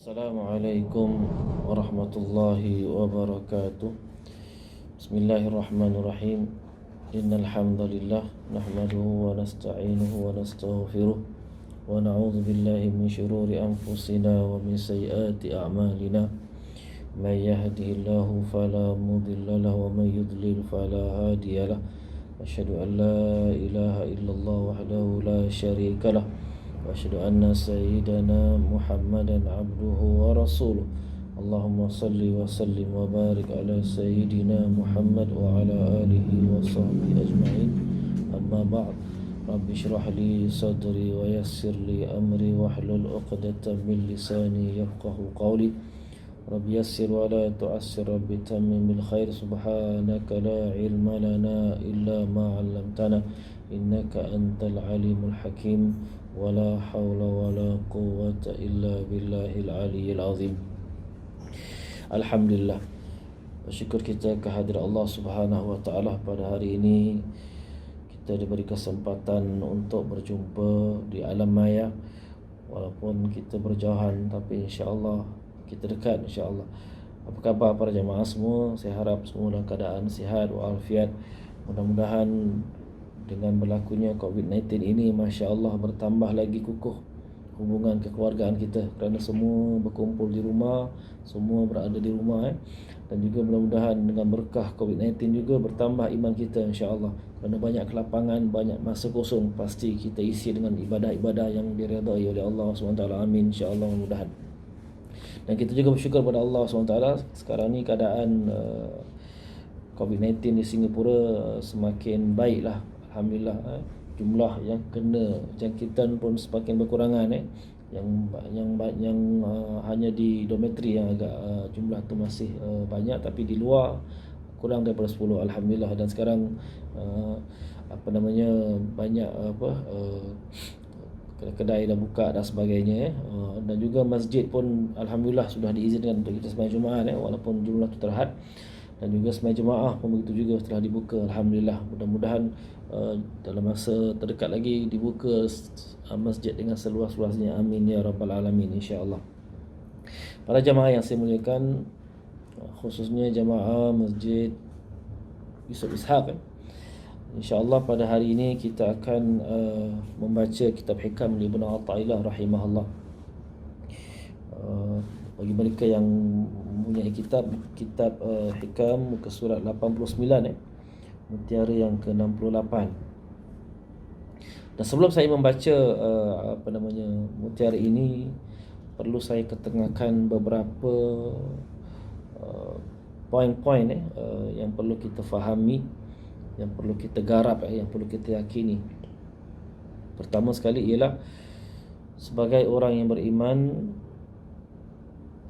Assalamualaikum warahmatullahi wabarakatuh. Bismillahirrahmanirrahim. Innal hamdalillah nahmaduhu wa nasta'inuhu wa nastaghfiruh wa na'udzu billahi min shururi anfusina wa min sayyiati a'malina. May yahdihillahu fala mudilla lahu wa may yudlil fala hadiyalah. Asyhadu an la ilaha illallah wahdahu la syarika lah. وأشهد أن سيدنا محمدا عبده ورسوله اللهم صل وسلم وبارك على سيدنا محمد وعلى آله وصحبه أجمعين أما بعد رب اشرح لي صدري ويسر لي أمري واحلل عقدة من لساني يفقه قولي رب يسر ولا تعسر رب تمم بالخير سبحانك لا علم لنا إلا ما علمتنا إنك أنت العليم الحكيم ولا حول ولا قوة إلا بالله العلي العظيم. Alhamdulillah, bersyukur kita kehadirat Allah Subhanahu wa taala pada hari ini kita diberi kesempatan untuk berjumpa di alam maya. Walaupun kita berjauhan tapi insya-Allah kita dekat insya-Allah. Apa khabar para jemaah semua? Saya harap semua dalam keadaan sihat walafiat. Mudah-mudahan dengan berlakunya COVID-19 ini, Masya Allah, bertambah lagi kukuh hubungan kekeluargaan kita, kerana semua berkumpul di rumah, semua berada di rumah Dan juga mudah-mudahan dengan berkah COVID-19 juga bertambah iman kita insya Allah. Kerana banyak kelapangan, banyak masa kosong, pasti kita isi dengan ibadah-ibadah yang diredai oleh Allah SWT. Amin insya Allah, mudah-mudahan. Dan kita juga bersyukur pada Allah SWT. Sekarang ni keadaan COVID-19 di Singapura semakin baiklah. Alhamdulillah, jumlah yang kena jangkitan pun semakin berkurangan. Yang hanya di dormitory yang agak jumlah tu masih banyak, tapi di luar kurang daripada 10. Alhamdulillah. Dan sekarang banyak kedai dah buka dan sebagainya. Dan juga masjid pun alhamdulillah sudah diizinkan untuk kita sembahyang Jumaat, walaupun jumlah tu terhad. Dan juga sembahyang jemaah pun begitu juga telah dibuka. Alhamdulillah. Mudah-mudahan dalam masa terdekat lagi dibuka masjid dengan seluas-luasnya. Amin ya rabbal alamin insya-Allah. Para jemaah yang saya muliakan, khususnya jemaah Masjid Yusuf Ishaq, insya-Allah pada hari ini kita akan membaca kitab hikam Ibnu Athaillah rahimahullah. Bagi mereka yang mempunyai kitab hikam muka surat 89, mutiara yang ke-68. Dan sebelum saya membaca mutiara ini, perlu saya ketengahkan beberapa poin-poin yang perlu kita fahami, yang perlu kita garap, yang perlu kita yakini. Pertama sekali ialah sebagai orang yang beriman,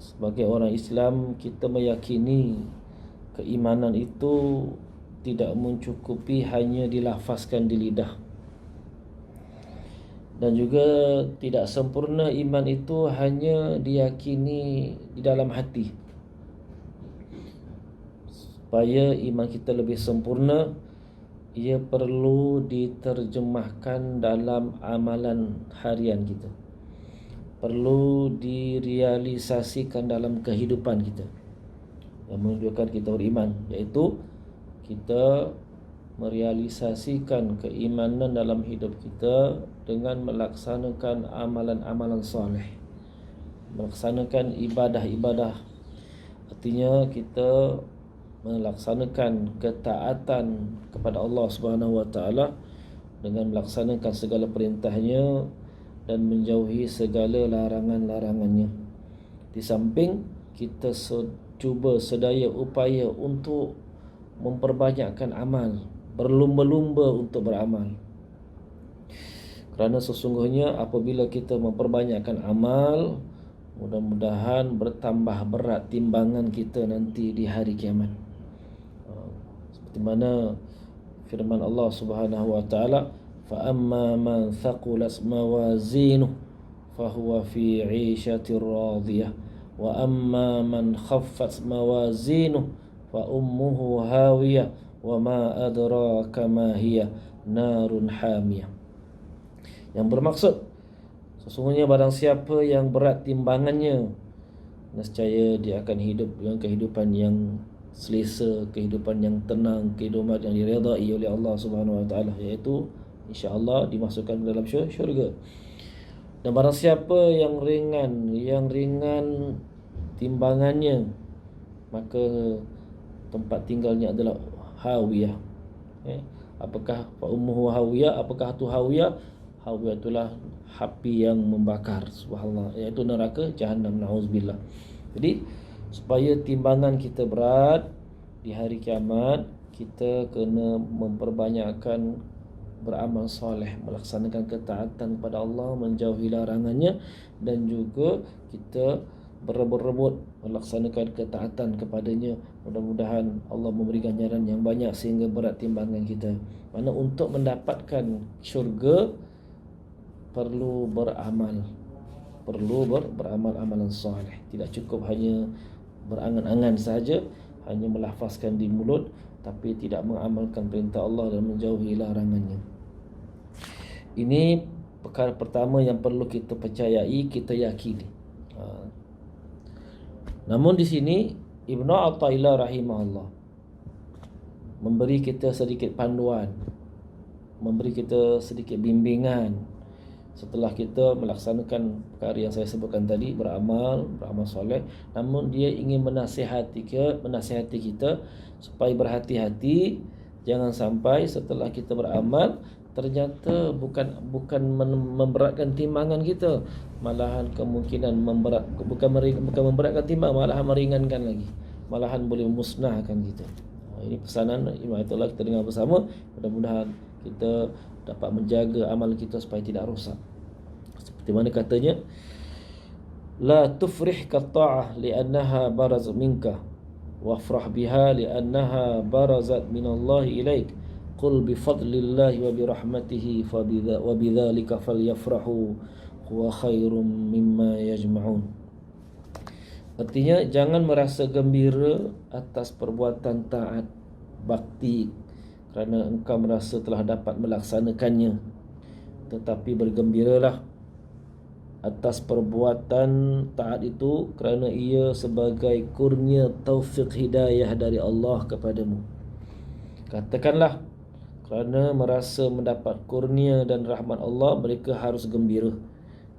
sebagai orang Islam, kita meyakini keimanan itu tidak mencukupi hanya dilafazkan di lidah. Dan juga tidak sempurna iman itu hanya diyakini di dalam hati. Supaya iman kita lebih sempurna, ia perlu diterjemahkan dalam amalan harian kita, perlu direalisasikan dalam kehidupan kita, yang menunjukkan kita beriman, iaitu kita merealisasikan keimanan dalam hidup kita dengan melaksanakan amalan-amalan soleh, melaksanakan ibadah-ibadah. Artinya kita melaksanakan ketaatan kepada Allah Subhanahu wa taala dengan melaksanakan segala perintahnya dan menjauhi segala larangan-larangannya. Di samping kita cuba sedaya upaya untuk memperbanyakkan amal, berlumba-lumba untuk beramal. Kerana sesungguhnya apabila kita memperbanyakkan amal, mudah-mudahan bertambah berat timbangan kita nanti di hari kiamat. Seperti mana firman Allah Subhanahu wa taala, fa amma man thaqulat mawazinuhu fahuwa fi 'ishatir radiyah wa amma man khaffat mawazinuhu fa ummuhu hawiyah wa ma adraka ma hiya narun hamiyah. Yang bermaksud, sesungguhnya barang siapa yang berat timbangannya, nescaya dia akan hidup dengan kehidupan yang selesa, kehidupan yang tenang, kehidupan yang diredai oleh Allah Subhanahu Wa Taala, iaitu insya-Allah dimasukkan ke dalam syurga. Dan barang siapa yang ringan timbangannya, maka tempat tinggalnya adalah hawiyah. Apakah ummuhu hawiyah? Apakah itu hawiyah? Hawiyah itulah api yang membakar, subhanallah, iaitu neraka Jahannam, na'udzubillah. Jadi supaya timbangan kita berat di hari kiamat, kita kena memperbanyakkan beramal soleh, melaksanakan ketaatan kepada Allah, menjauhi larangannya, dan juga kita berebut-rebut melaksanakan ketaatan kepadanya. Mudah-mudahan Allah memberi ganjaran yang banyak sehingga berat timbangan kita. Mana untuk mendapatkan syurga perlu beramal, beramal amalan soleh. Tidak cukup hanya berangan-angan saja, hanya melafazkan di mulut tapi tidak mengamalkan perintah Allah dan menjauhi larangannya. Ini perkara pertama yang perlu kita percayai, kita yakini. Namun di sini Ibnu Athaillah rahimahullah memberi kita sedikit panduan, memberi kita sedikit bimbingan setelah kita melaksanakan perkara yang saya sebutkan tadi, beramal soleh. Namun dia ingin menasihati kita supaya berhati-hati, jangan sampai setelah kita beramal ternyata bukan memberatkan timbangan kita, malahan kemungkinan bukan memberatkan timbangan, malahan meringankan lagi, malahan boleh memusnahkan kita. Ini pesanan Ibnu Athaillah kita dengar bersama. Mudah-mudahan kita dapat menjaga amal kita supaya tidak rosak. Seperti mana katanya, la tufrihka ta'ah li'annaha baraz minka wafrah biha li'annaha barazat minallahi ilaik. Qul bifadlillahi wa birahmatihi wa bidzalika falyafrahu huwa khairum mimma yajma'un. Artinya, jangan merasa gembira atas perbuatan taat bakti kerana engkau merasa telah dapat melaksanakannya, tetapi bergembiralah atas perbuatan taat itu kerana ia sebagai kurnia taufik hidayah dari Allah kepadamu. Katakanlah, kerana merasa mendapat kurnia dan rahmat Allah, mereka harus gembira.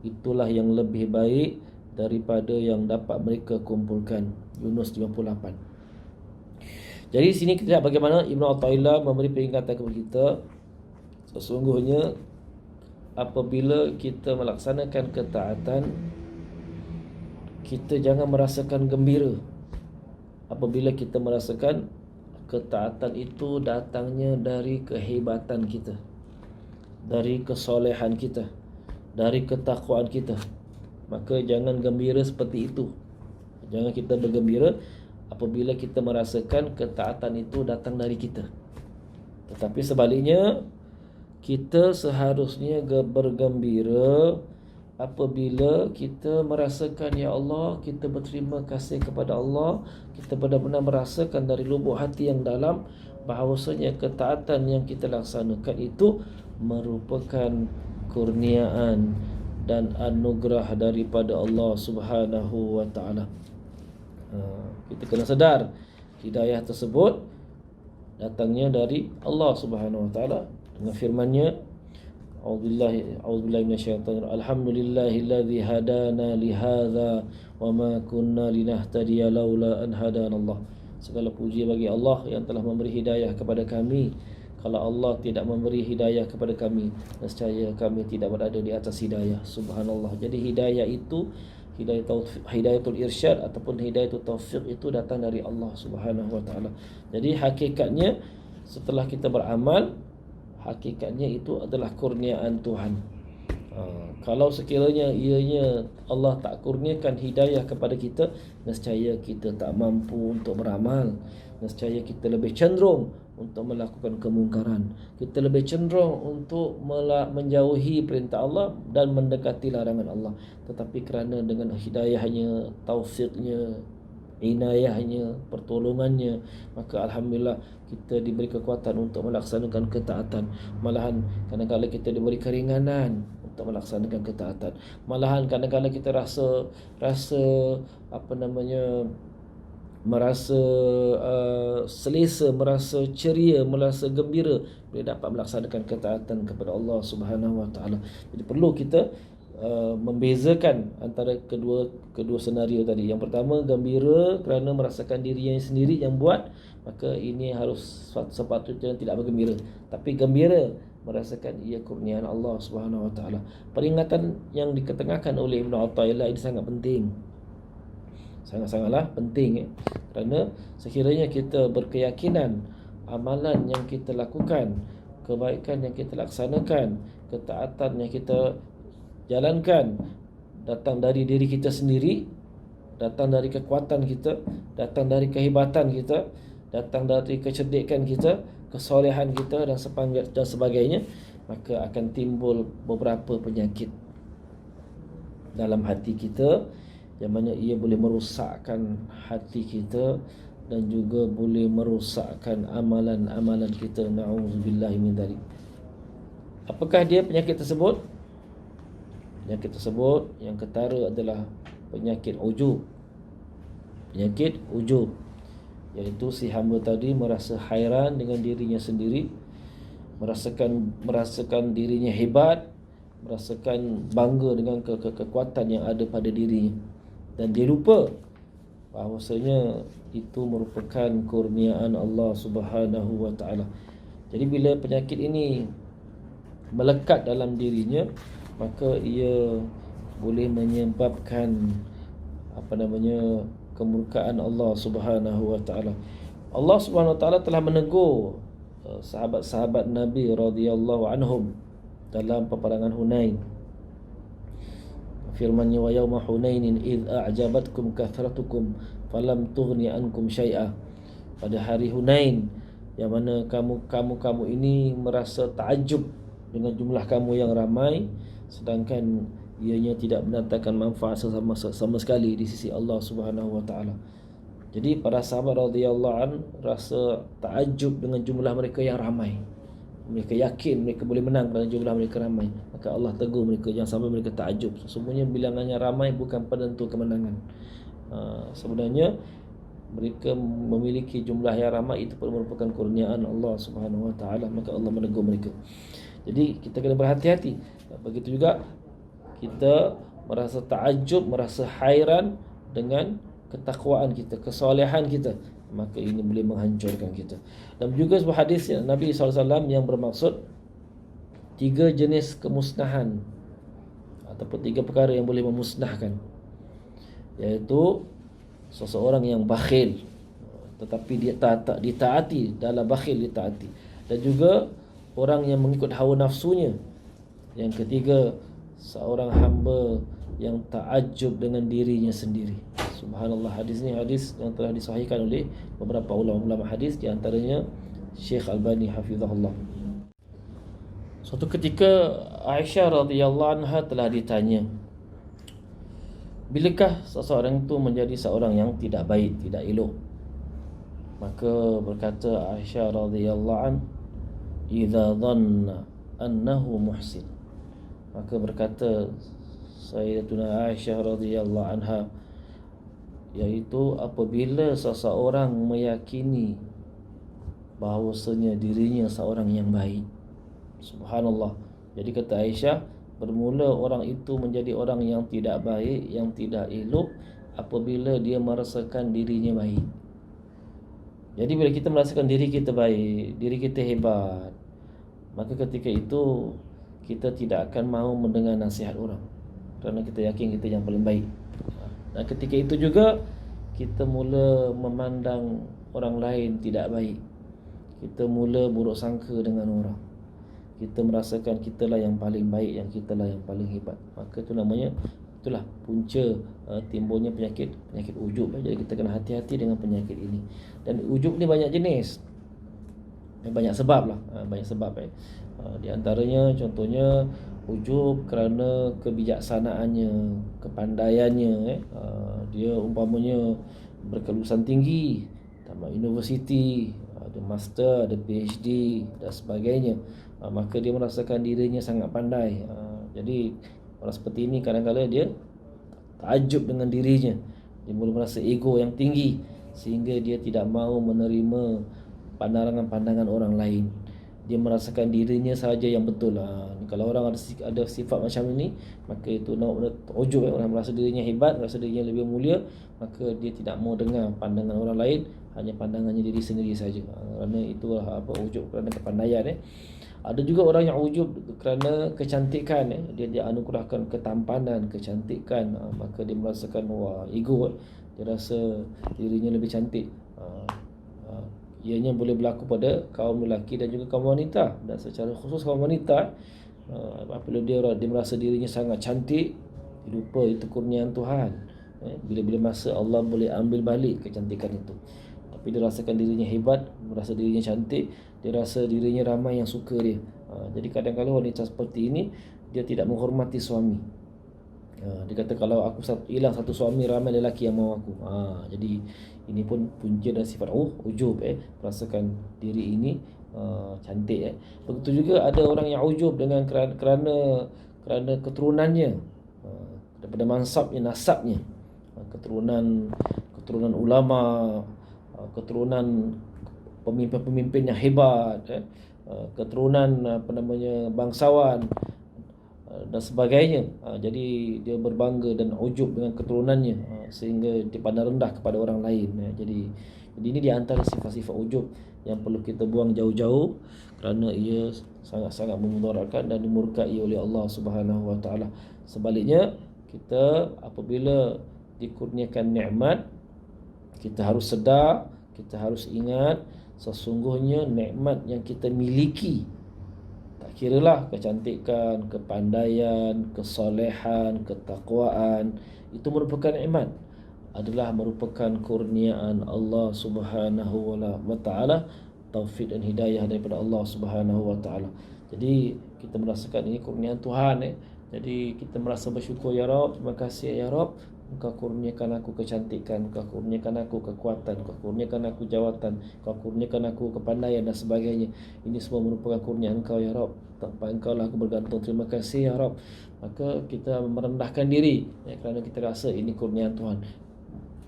Itulah yang lebih baik daripada yang dapat mereka kumpulkan. Yunus 58. Jadi di sini kita lihat bagaimana Ibnu Athaillah memberi peringatan kepada kita. Sesungguhnya apabila kita melaksanakan ketaatan, kita jangan merasakan gembira. Apabila kita merasakan ketaatan itu datangnya dari kehebatan kita, dari kesolehan kita, dari ketakwaan kita, maka jangan gembira seperti itu. Jangan kita bergembira apabila kita merasakan ketaatan itu datang dari kita. Tetapi sebaliknya, kita seharusnya bergembira apabila kita merasakan, ya Allah, kita berterima kasih kepada Allah, kita benar-benar merasakan dari lubuk hati yang dalam bahawasanya ketaatan yang kita laksanakan itu merupakan kurniaan dan anugerah daripada Allah Subhanahu wa taala. Kita kena sedar hidayah tersebut datangnya dari Allah Subhanahu wa taala dengan firman-Nya, A'udzubillahi minasyaitonir rajim. Alhamdulillahilladzi hadana li hadza wa ma kunna linahtadiya laula an hadanallah. Segala puji bagi Allah yang telah memberi hidayah kepada kami. Kalau Allah tidak memberi hidayah kepada kami, nescaya kami tidak berada di atas hidayah. Subhanallah. Jadi hidayah itu, hidayatul irsyad ataupun hidayatul taufiq itu datang dari Allah Subhanahu wa taala. Jadi hakikatnya setelah kita beramal, hakikatnya itu adalah kurniaan Tuhan. Kalau sekiranya ianya Allah tak kurniakan hidayah kepada kita, nescaya kita tak mampu untuk beramal. Nescaya kita lebih cenderung untuk melakukan kemungkaran. Kita lebih cenderung untuk menjauhi perintah Allah dan mendekati larangan Allah. Tetapi kerana dengan hidayahnya, taufiknya, inayahnya, pertolongannya, maka alhamdulillah kita diberi kekuatan untuk melaksanakan ketaatan. Malahan kadang-kadang kita diberi keringanan untuk melaksanakan ketaatan. Malahan kadang-kadang kita rasa merasa selesa, merasa ceria, merasa gembira bila dapat melaksanakan ketaatan kepada Allah Subhanahu Wa Taala. Jadi perlu kita membezakan antara kedua senario tadi. Yang pertama, gembira kerana merasakan dirinya sendiri yang buat, maka ini harus sepatutnya tidak bergembira. Tapi gembira merasakan ia kurniaan Allah Subhanahu Wa Taala. Peringatan yang diketengahkan oleh Ibn Athaillah ini sangat penting. Sangat-sangatlah penting, kerana sekiranya kita berkeyakinan amalan yang kita lakukan, kebaikan yang kita laksanakan, ketaatan yang kita jalankan datang dari diri kita sendiri, datang dari kekuatan kita, datang dari kehebatan kita, datang dari kecerdikan kita, kesolehan kita dan sebagainya, maka akan timbul beberapa penyakit dalam hati kita, yang mana ia boleh merosakkan hati kita dan juga boleh merosakkan amalan-amalan kita. Na'udzubillahi min dzalik. Apakah dia penyakit tersebut? Penyakit tersebut yang ketara adalah penyakit ujub. Penyakit ujub, iaitu si hamba tadi merasa hairan dengan dirinya sendiri, merasakan dirinya hebat, merasakan bangga dengan kekuatan yang ada pada dirinya, dan dia lupa bahawasanya itu merupakan kurniaan Allah Subhanahu Wa Taala. Jadi bila penyakit ini melekat dalam dirinya, maka ia boleh menyebabkan kemurkaan Allah Subhanahu Wa Taala. Allah Subhanahu Wa Taala telah menegur sahabat-sahabat Nabi radhiyallahu anhum dalam peperangan Hunain. Firman-Nya, wa yauma hunainin id a'jabatkum kathratukum falam tughni ankum syai'a. Pada hari Hunain, yang mana kamu ini merasa takjub dengan jumlah kamu yang ramai, sedangkan ianya tidak mendatangkan manfaat sama sekali di sisi Allah Subhanahu Wa Taala. Jadi para sahabat radhiyallahu an rasa takjub dengan jumlah mereka yang ramai. Mereka yakin mereka boleh menang kerana jumlah mereka ramai. Maka Allah tegur mereka, jangan sampai mereka takjub. Sesungguhnya bilangannya ramai bukan penentu kemenangan. Sebenarnya mereka memiliki jumlah yang ramai itu merupakan kurniaan Allah Subhanahu Wa Taala. Maka Allah menegur mereka. Jadi kita kena berhati-hati. Begitu juga kita merasa takjub, merasa hairan dengan ketakwaan kita, kesolehan kita, maka ini boleh menghancurkan kita. Dan juga sebuah hadis Nabi SAW yang bermaksud 3 jenis kemusnahan ataupun 3 perkara yang boleh memusnahkan, iaitu seseorang yang bakhil tetapi dia tak ditaati, dalam bakhil ditaati, dan juga orang yang mengikut hawa nafsunya. Yang ketiga, seorang hamba yang takjub dengan dirinya sendiri. Subhanallah, hadis ni hadis yang telah disahihkan oleh beberapa ulama hadis, di antaranya Syekh Albani hafizahullah. Suatu ketika Aisyah radhiyallahu anha telah ditanya, bilakah seseorang itu menjadi seorang yang tidak baik, tidak elok? Maka berkata Aisyah radhiyallahu an, idza dhanna annahu muhsin. Maka berkata Sayyidatuna Aisyah radhiyallahu anha, iaitu apabila seseorang meyakini bahawasanya dirinya seorang yang baik. Subhanallah. Jadi kata Aisyah, bermula orang itu menjadi orang yang tidak baik, yang tidak elok apabila dia merasakan dirinya baik. Jadi bila kita merasakan diri kita baik, diri kita hebat, maka ketika itu kita tidak akan mahu mendengar nasihat orang, kerana kita yakin kita yang paling baik. Dan ketika itu juga kita mula memandang orang lain tidak baik. Kita mula buruk sangka dengan orang. Kita merasakan kitalah yang paling baik, yang kitalah yang paling hebat. Maka itu namanya, itulah punca timbulnya penyakit ujub. Jadi kita kena hati-hati dengan penyakit ini. Dan ujub ni banyak jenis, banyak sebab lah, banyak sebab. Di antaranya contohnya ujub kerana kebijaksanaannya, kepandaiannya. Dia umpamanya berkelulusan tinggi, tamat universiti, ada master, ada PhD dan sebagainya. Maka dia merasakan dirinya sangat pandai. Jadi orang seperti ini kadang-kadang dia takjub dengan dirinya. Dia mula merasa ego yang tinggi sehingga dia tidak mahu menerima pandangan-pandangan orang lain. Dia merasakan dirinya sahaja yang betul. Kalau orang ada sifat macam ini, maka itu ujub. Orang merasa dirinya hebat, merasa dirinya lebih mulia, maka dia tidak mahu dengar pandangan orang lain, hanya pandangannya diri sendiri saja. Kerana itulah ujub kerana kepandaian. Ada juga orang yang ujub kerana kecantikan. Dia dianugerahkan ketampanan, kecantikan, maka dia merasakan ego. Dia rasa dirinya lebih cantik. Ianya boleh berlaku pada kaum lelaki dan juga kaum wanita. Dan secara khusus kaum wanita, apabila dia merasa dirinya sangat cantik, dia lupa itu kurniaan Tuhan. Bila-bila masa Allah boleh ambil balik kecantikan itu. Tapi dia rasakan dirinya hebat, merasa dirinya cantik, dia rasa dirinya ramai yang suka dia. Jadi kadang-kadang wanita seperti ini, dia tidak menghormati suami. Dia kata kalau aku hilang satu suami, ramai lelaki yang mahu aku. Jadi ini pun punca dan sifat ujub. Merasakan diri ini cantik. Begitu juga ada orang yang ujub dengan kerana keturunannya, daripada mansabnya, nasabnya, keturunan ulama, keturunan pemimpin-pemimpin yang hebat, keturunan bangsawan dan sebagainya. Jadi dia berbangga dan ujub dengan keturunannya, sehingga dipandang rendah kepada orang lain. Jadi ini di antara sifat-sifat ujub yang perlu kita buang jauh-jauh, kerana ia sangat-sangat memudaratkan dan dimurkai oleh Allah Subhanahu Wa Taala. Sebaliknya, kita apabila dikurniakan nikmat, kita harus sedar, kita harus ingat sesungguhnya nikmat yang kita miliki, tak kiralah kecantikan, kepandaian, kesolehan, ketakwaan, itu merupakan nikmat, adalah merupakan kurniaan Allah Subhanahu wa Taala, taufik dan hidayah daripada Allah Subhanahu wa Taala. Jadi kita merasakan ini kurniaan Tuhan. Jadi kita merasa bersyukur, ya Rabb, terima kasih ya Rabb, Engkau kurniakan aku kecantikan, Engkau kurniakan aku kekuatan, Engkau kurniakan aku jawatan, Engkau kurniakan aku kepandaian dan sebagainya. Ini semua merupakan kurniaan Engkau ya Rabb. Tanpa Engkau lah aku bergantung. Terima kasih ya Rabb. Maka kita merendahkan diri, kerana kita rasa ini kurniaan Tuhan.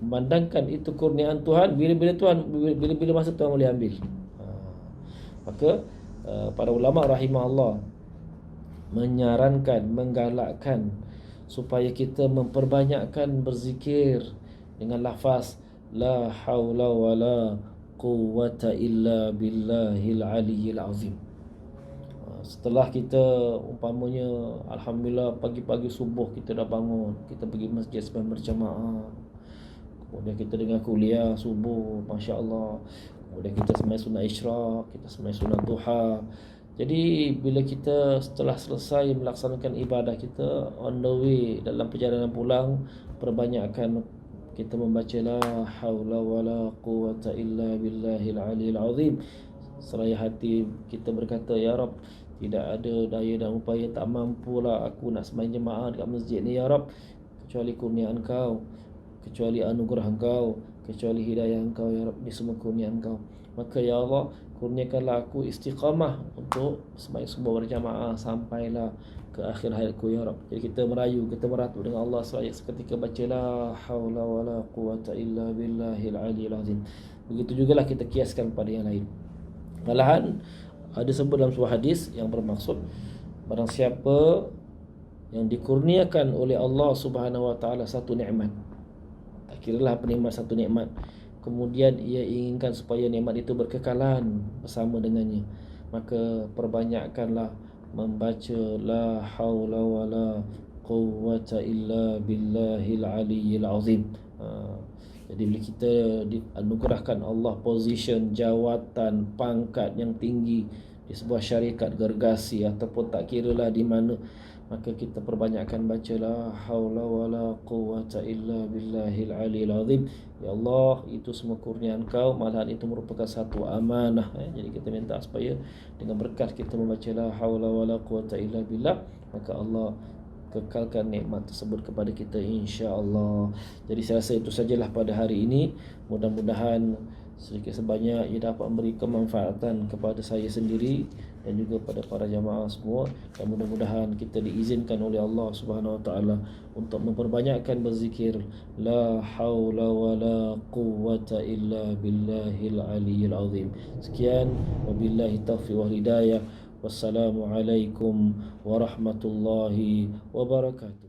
Memandangkan itu kurniaan Tuhan, bila-bila masa Tuhan boleh ambil. Maka para ulama rahimahullah menyarankan, menggalakkan supaya kita memperbanyakkan berzikir dengan lafaz la haula wala quwwata illa billahil aliyyil azim. Setelah kita umpamanya alhamdulillah pagi-pagi subuh kita dah bangun, kita pergi masjid sembahyang berjamaah, kemudian kita dengar kuliah subuh, masya-Allah, kemudian kita sembahyang sunat isyraq, kita sembahyang sunat duha. Jadi bila kita setelah selesai melaksanakan ibadah kita, on the way dalam perjalanan pulang, perbanyakkan kita membaca la haula wala quwwata illa billahil aliyil azim. Seraya hati kita berkata, ya Rabb, tidak ada daya dan upaya, tak mampulah aku nak sembahyang jemaah dekat masjid ni ya Rabb, kecuali kurniaan Engkau, kecuali anugerah Engkau, kecuali hidayah Engkau ya Rabb. Ini semua kurniaan Engkau. Maka ya Allah, kurniakanlah aku istiqamah untuk sembahyang subuh berjamaah sampailah ke akhir hayatku ya Rabb. Jadi kita merayu, kita meratu dengan Allah seraya seketika baca la haula wala quwwata illa billahil aliyil azim. Begitu jugalah kita kiaskan pada yang lain. Malahan ada sebut dalam sebuah hadis yang bermaksud barang siapa yang dikurniakan oleh Allah Subhanahu wa Taala satu nikmat, tak kiralah apa nikmat, satu nikmat, kemudian ia inginkan supaya nikmat itu berkekalan bersama dengannya, maka perbanyakkanlah membaca la haula wala quwwata illa billahil aliyyil azim. Jadi bila kita dianugerahkan Allah position, jawatan, pangkat yang tinggi di sebuah syarikat, gergasi ataupun tak kiralah di mana, maka kita perbanyakkan baca la haula wala quwwata illa billahil aliyil azim. Ya Allah, itu semua kurniaan Kau, malahan itu merupakan satu amanah. Jadi kita minta supaya dengan berkat kita membaca la haula wala quwwata illa billah, maka Allah kekalkan nikmat tersebut kepada kita, insya-Allah. Jadi saya rasa itu sajalah pada hari ini. Mudah-mudahan sedikit sebanyak ia dapat memberi kemanfaatan kepada saya sendiri dan juga pada para jamaah semua, dan mudah-mudahan kita diizinkan oleh Allah Subhanahu Wa Taala untuk memperbanyakkan berzikir la haula wala quwwata illa billahil aliyyil azim. Sekian, wabillahi taufiq wal hidayah. Wassalamualaikum warahmatullahi wabarakatuh.